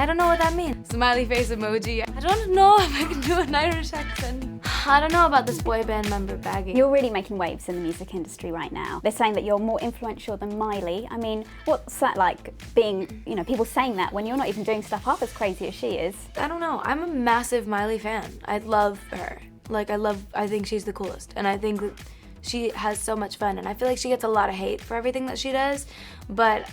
don't know what that means. Smiley face emoji. I don't know if I can do an Irish accent. I don't know about this boy band member bagging. You're really making waves in the music industry right now. They're saying that you're more influential than Miley. I mean, what's that like being, you know, people saying that when you're not even doing stuff half as crazy as she is? I don't know. I'm a massive Miley fan. I love her. Like, I think she's the coolest. And I think that she has so much fun. And I feel like she gets a lot of hate for everything that she does. But,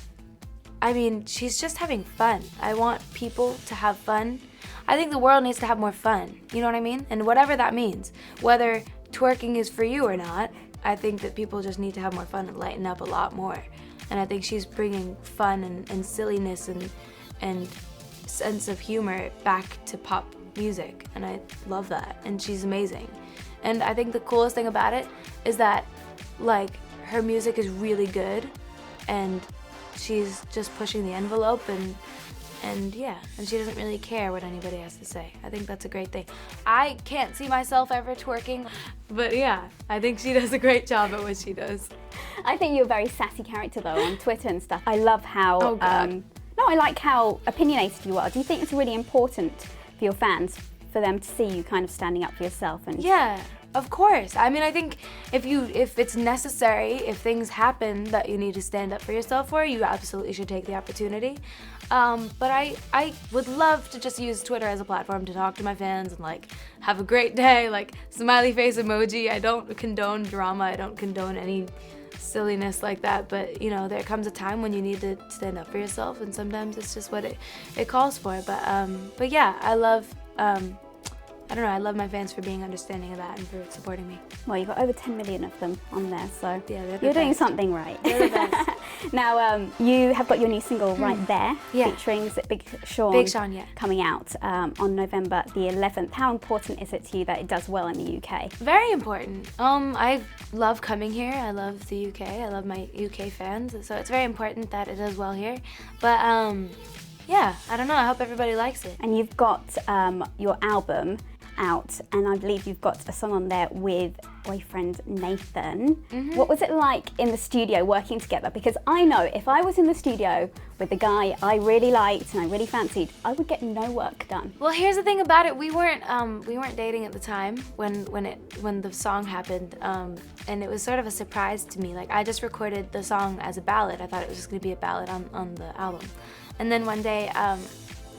I mean, she's just having fun. I want people to have fun. I think the world needs to have more fun. You know what I mean? And whatever that means. Whether twerking is for you or not, I think that people just need to have more fun and lighten up a lot more. And I think she's bringing fun and silliness and sense of humor back to pop music, and I love that, and she's amazing. And I think the coolest thing about it is that, like, her music is really good, and she's just pushing the envelope, and yeah, and she doesn't really care what anybody has to say. I think that's a great thing. I can't see myself ever twerking, but yeah, I think she does a great job at what she does. I think you're a very sassy character though on Twitter and stuff. I love how, Oh, God. I like how opinionated you are. Do you think it's really important for your fans, for them to see you kind of standing up for yourself? And Yeah, of course. I mean, I think if it's necessary, if things happen that you need to stand up for yourself for, you absolutely should take the opportunity. But I would love to just use Twitter as a platform to talk to my fans and like have a great day, like smiley face emoji. I don't condone drama. I don't condone any silliness like that, but you know, there comes a time when you need to stand up for yourself, and sometimes it's just what it calls for. But yeah, I love I don't know, I love my fans for being understanding of that and for supporting me. Well, you've got over 10 million of them on there, so Yeah, they're the you're doing best. something right. They're the best. Now, you have got your new single right there, Yeah. featuring is it Big Sean, Big Sean, yeah. coming out on November the 11th. How important is it to you that it does well in the UK? Very important. I love coming here. I love the UK. I love my UK fans. So it's very important that it does well here. But yeah, I don't know. I hope everybody likes it. And you've got your album out, and I believe you've got a song on there with boyfriend Nathan. What was it like in the studio working together? Because I know if I was in the studio with the guy I really liked and I really fancied, I would get no work done. Well, here's the thing about it. We weren't dating at the time when the song happened, and it was sort of a surprise to me. Like, I just recorded the song as a ballad. I thought it was just gonna be a ballad on the album, and then one day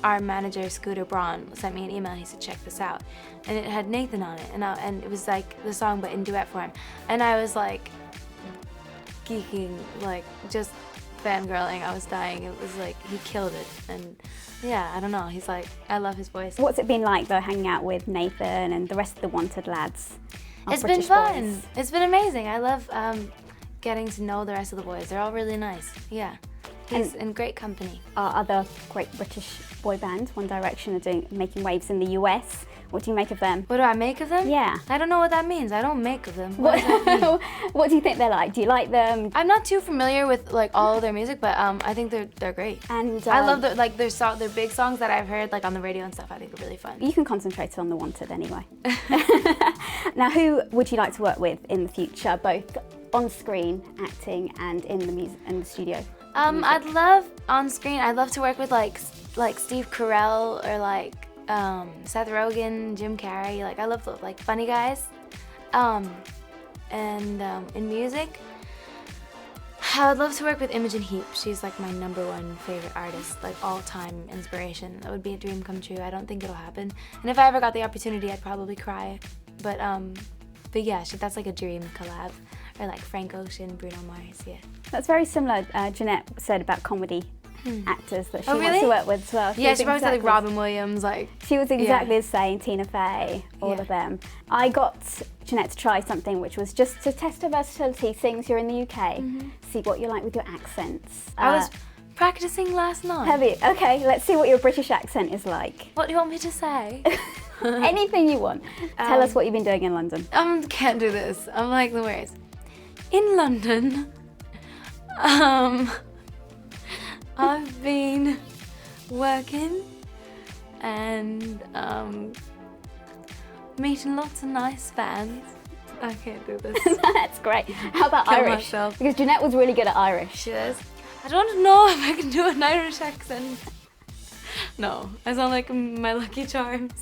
our manager Scooter Braun sent me an email. He said, check this out, and it had Nathan on it, and it was like the song but in duet form, and I was like geeking, like just fangirling. I was dying. It was like he killed it, and yeah, I don't know. He's like, I love his voice. What's it been like though, hanging out with Nathan and the rest of the Wanted lads? our It's been British fun. boys? It's been amazing. I love getting to know the rest of the boys. They're all really nice. Yeah. He's in great company. Our other great British boy band, One Direction, are making waves in the US. What do you make of them? What do I make of them? Yeah. I don't know what that means. I don't make of them. What does that mean? What do you think they're like? Do you like them? I'm not too familiar with like all of their music, but I think they're great. And I love their big songs that I've heard like on the radio and stuff. I think are really fun. You can concentrate on the Wanted anyway. Now, who would you like to work with in the future, both on screen, acting, and in the music and the studio? I'd love on screen. I'd love to work with like Steve Carell or like Seth Rogen, Jim Carrey. Like I love the like funny guys. And in music, I would love to work with Imogen Heap. She's like my #1 favorite artist, like all-time inspiration. That would be a dream come true. I don't think it'll happen. And if I ever got the opportunity, I'd probably cry. But yeah, that's like a dream collab. Or like Frank Ocean, Bruno Mars, yeah. That's very similar. Jeanette said about comedy actors that she wants really? to work with as well. Yeah, she probably said like Robin Williams, like. She was exactly the same, Tina Fey, all of them. I got Jeanette to try something which was just to test her versatility, seeing as you're in the UK, see what you like with your accents. I was practicing last night. Have you? Okay, let's see what your British accent is like. What do you want me to say? Anything you want. Tell us what you've been doing in London. Can't do this. I'm like the worst. In London, I've been working and meeting lots of nice fans. I can't do this. That's great. How about Kill Irish? myself. Because Jeanette was really good at Irish. She is. I don't know if I can do an Irish accent. No, I sound like my Lucky Charms.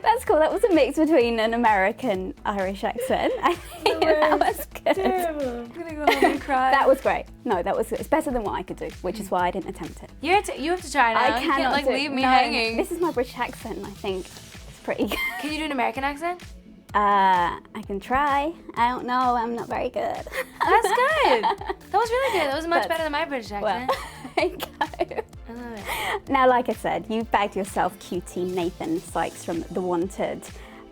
That's cool. That was a mix between an American Irish accent. I think that was good. Terrible. I'm gonna go home and cry. That was great. No, that was. It's better than what I could do, which is why I didn't attempt it. You have to try now. I cannot You can't like do it. leave me No, hanging. This is my British accent, and I think it's pretty good. Can you do an American accent? I can try. I don't know. I'm not very good. That's good. That was really good. That was much better than my British accent. Well, there you go. I love it. Now, like I said, you've bagged yourself cutie Nathan Sykes from The Wanted.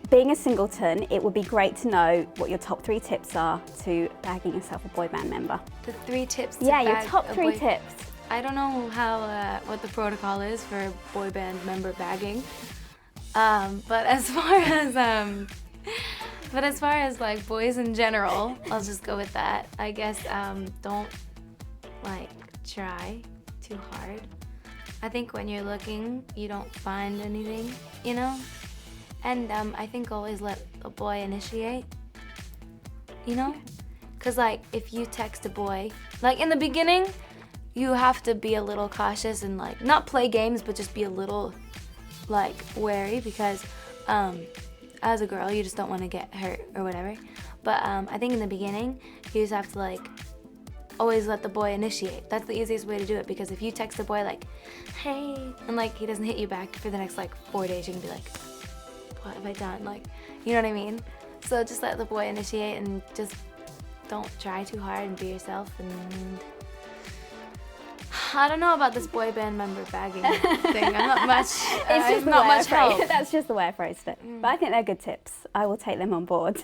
Being a singleton, it would be great to know what your top 3 tips are to bagging yourself a boy band member. The 3 tips to Yeah, your bag top a 3 boy- tips. I don't know how what the protocol is for boy band member bagging, but as far as like boys in general, I'll just go with that. I guess don't like try too hard. I think when you're looking, you don't find anything, you know? And I think always let a boy initiate, you know? Because like if you text a boy, like in the beginning, you have to be a little cautious and like not play games, but just be a little like wary because as a girl, you just don't want to get hurt or whatever. But I think in the beginning, you just have to like always let the boy initiate. That's the easiest way to do it because if you text a boy like, hey, and like he doesn't hit you back for the next like 4 days, you can be like, what have I done? Like, you know what I mean? So just let the boy initiate and just don't try too hard and be yourself. And I don't know about this boy band member bagging thing. I'm not much. It's just not much help. That's just the way I phrased it. But I think they're good tips. I will take them on board.